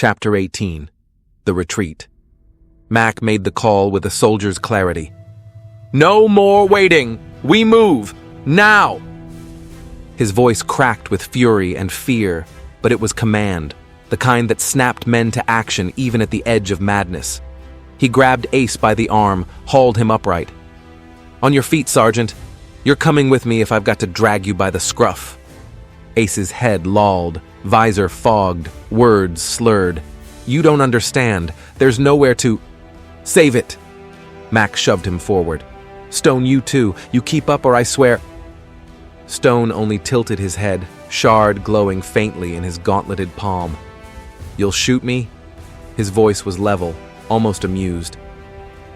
Chapter 18. The Retreat. Mack made the call with a soldier's clarity. "No more waiting! We move! Now!" His voice cracked with fury and fear, but it was command, the kind that snapped men to action even at the edge of madness. He grabbed Ace by the arm, hauled him upright. "On your feet, Sergeant. You're coming with me if I've got to drag you by the scruff." Ace's head lolled, visor fogged, words slurred. "You don't understand. There's nowhere to—" "Save it!" Mack shoved him forward. "Stone, you too. You keep up or I swear—" Stone only tilted his head, shard glowing faintly in his gauntleted palm. "You'll shoot me?" His voice was level, almost amused.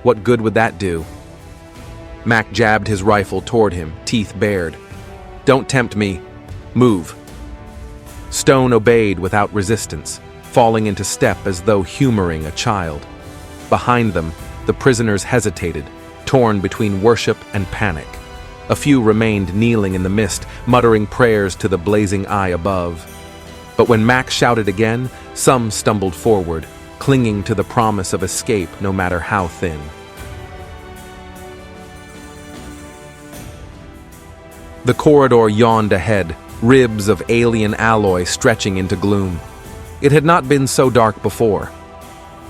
"What good would that do?" Mack jabbed his rifle toward him, teeth bared. "Don't tempt me. Move." Stone obeyed without resistance, falling into step as though humoring a child. Behind them, the prisoners hesitated, torn between worship and panic. A few remained kneeling in the mist, muttering prayers to the blazing eye above. But when Mack shouted again, some stumbled forward, clinging to the promise of escape no matter how thin. The corridor yawned ahead, ribs of alien alloy stretching into gloom. It had not been so dark before.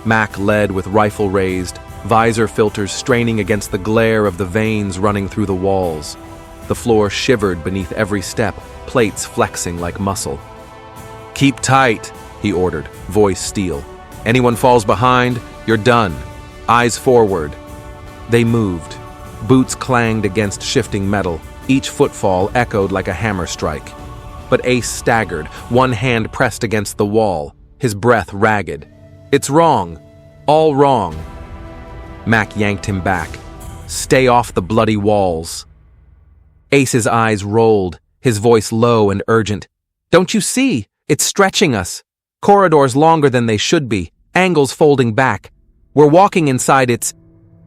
Mack led with rifle raised, visor filters straining against the glare of the veins running through the walls. The floor shivered beneath every step, plates flexing like muscle. "Keep tight," he ordered, voice steel. "Anyone falls behind, you're done. Eyes forward." They moved. Boots clanged against shifting metal. Each footfall echoed like a hammer strike. But Ace staggered, one hand pressed against the wall, his breath ragged. "It's wrong. All wrong." Mack yanked him back. "Stay off the bloody walls." Ace's eyes rolled, his voice low and urgent. "Don't you see? It's stretching us. Corridors longer than they should be, angles folding back. We're walking inside its—"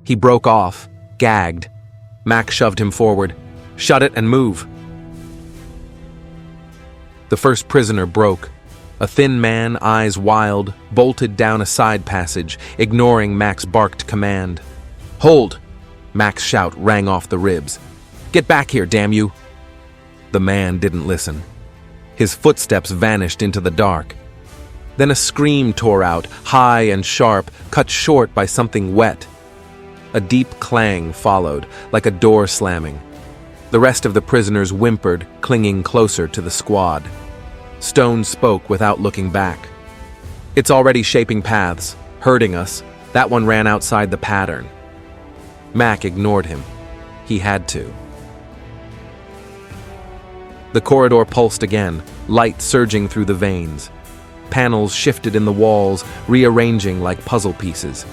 He broke off, gagged. Mack shoved him forward. "Shut it and move." The first prisoner broke. A thin man, eyes wild, bolted down a side passage, ignoring Mack's barked command. "Hold!" Mack's shout rang off the ribs. "Get back here, damn you!" The man didn't listen. His footsteps vanished into the dark. Then a scream tore out, high and sharp, cut short by something wet. A deep clang followed, like a door slamming. The rest of the prisoners whimpered, clinging closer to the squad. Stone spoke without looking back. "It's already shaping paths, hurting us. That one ran outside the pattern." Mack ignored him. He had to. The corridor pulsed again, light surging through the veins. Panels shifted in the walls, rearranging like puzzle pieces.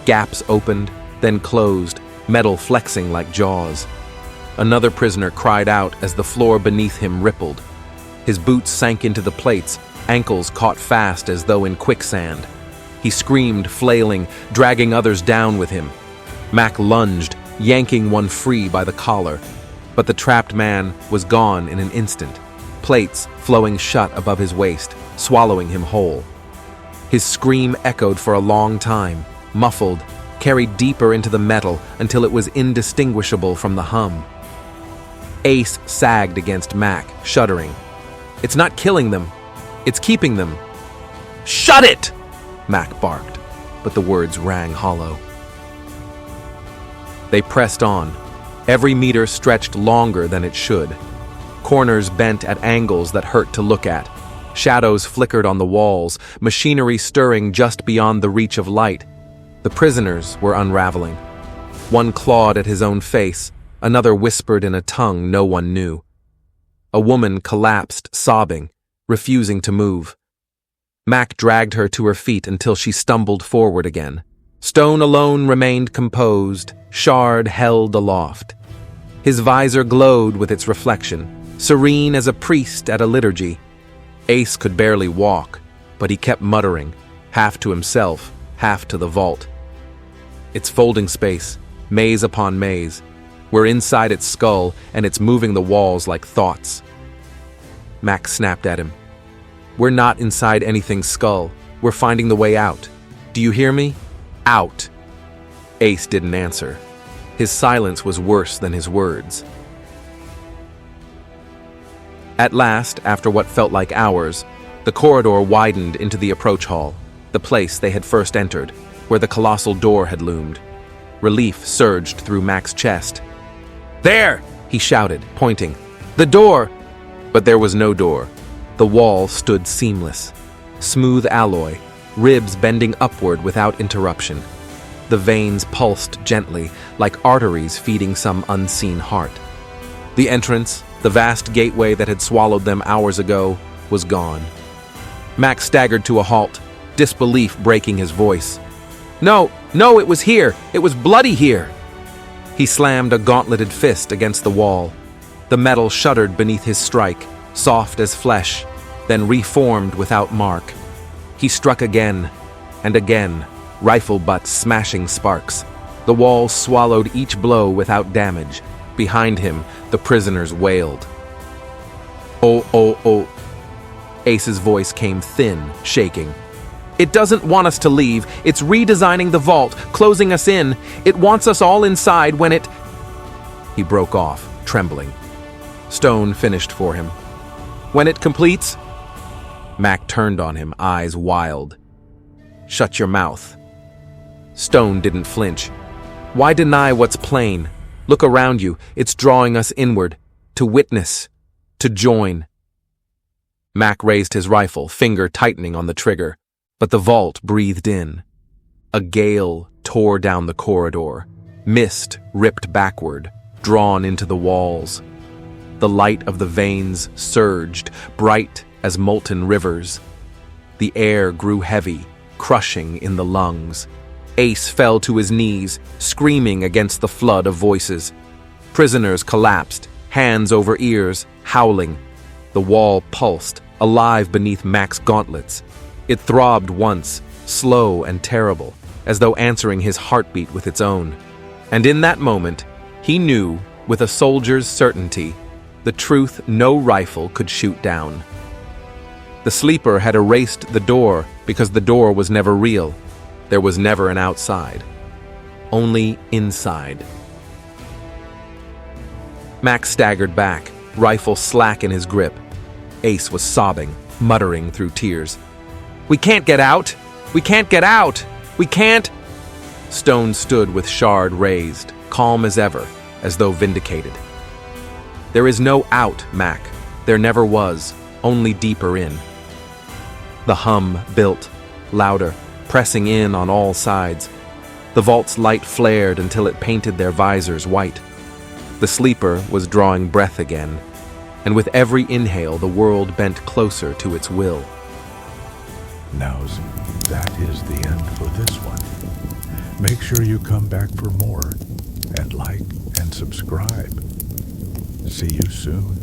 Gaps opened, then closed, metal flexing like jaws. Another prisoner cried out as the floor beneath him rippled. His boots sank into the plates, ankles caught fast as though in quicksand. He screamed, flailing, dragging others down with him. Mack lunged, yanking one free by the collar. But the trapped man was gone in an instant, plates flowing shut above his waist, swallowing him whole. His scream echoed for a long time, muffled, carried deeper into the metal until it was indistinguishable from the hum. Ace sagged against Mack, shuddering. "It's not killing them. It's keeping them." "Shut it!" Mack barked, but the words rang hollow. They pressed on. Every meter stretched longer than it should. Corners bent at angles that hurt to look at. Shadows flickered on the walls, machinery stirring just beyond the reach of light. The prisoners were unraveling. One clawed at his own face, another whispered in a tongue no one knew. A woman collapsed, sobbing, refusing to move. Mack dragged her to her feet until she stumbled forward again. Stone alone remained composed, shard held aloft. His visor glowed with its reflection, serene as a priest at a liturgy. Ace could barely walk, but he kept muttering, half to himself, half to the vault. It's folding space, maze upon maze. We're inside its skull, and it's moving the walls like thoughts. Mack snapped at him. "We're not inside anything's skull. We're finding the way out. Do you hear me? Out. Ace didn't answer. His silence was worse than his words. At last, after what felt like hours, the corridor widened into the approach hall, the place they had first entered, where the colossal door had loomed. Relief surged through Mack's chest. "There!" he shouted, pointing. "The door!" But there was no door. The wall stood seamless. Smooth alloy, ribs bending upward without interruption. The veins pulsed gently, like arteries feeding some unseen heart. The entrance, the vast gateway that had swallowed them hours ago, was gone. Mack staggered to a halt, disbelief breaking his voice. No, it was here! It was bloody here! He slammed a gauntleted fist against the wall. The metal shuddered beneath his strike, soft as flesh, then reformed without mark. He struck again, and again, rifle butts smashing sparks. The wall swallowed each blow without damage. Behind him, the prisoners wailed. Oh. Ace's voice came thin, shaking. "It doesn't want us to leave. It's redesigning the vault, closing us in. It wants us all inside when it—" He broke off, trembling. Stone finished for him. "When it completes—" Mack turned on him, eyes wild. "Shut your mouth." Stone didn't flinch. "Why deny what's plain? Look around you. It's drawing us inward. To witness. To join." Mack raised his rifle, finger tightening on the trigger. But the vault breathed in. A gale tore down the corridor. Mist ripped backward, drawn into the walls. The light of the veins surged, bright as molten rivers. The air grew heavy, crushing in the lungs. Ace fell to his knees, screaming against the flood of voices. Prisoners collapsed, hands over ears, howling. The wall pulsed, alive beneath Mack's gauntlets. It throbbed once, slow and terrible, as though answering his heartbeat with its own. And in that moment, he knew, with a soldier's certainty, the truth no rifle could shoot down. The sleeper had erased the door because the door was never real. There was never an outside. Only inside. Mack staggered back, rifle slack in his grip. Ace was sobbing, muttering through tears. "We can't get out! We can't get out! We can't—" Stone stood with shard raised, calm as ever, as though vindicated. "There is no out, Mack. There never was, only deeper in." The hum built, louder, pressing in on all sides. The vault's light flared until it painted their visors white. The sleeper was drawing breath again, and with every inhale the world bent closer to its will. Now's that is the end for this one. Make sure you come back for more, and like and subscribe. See you soon.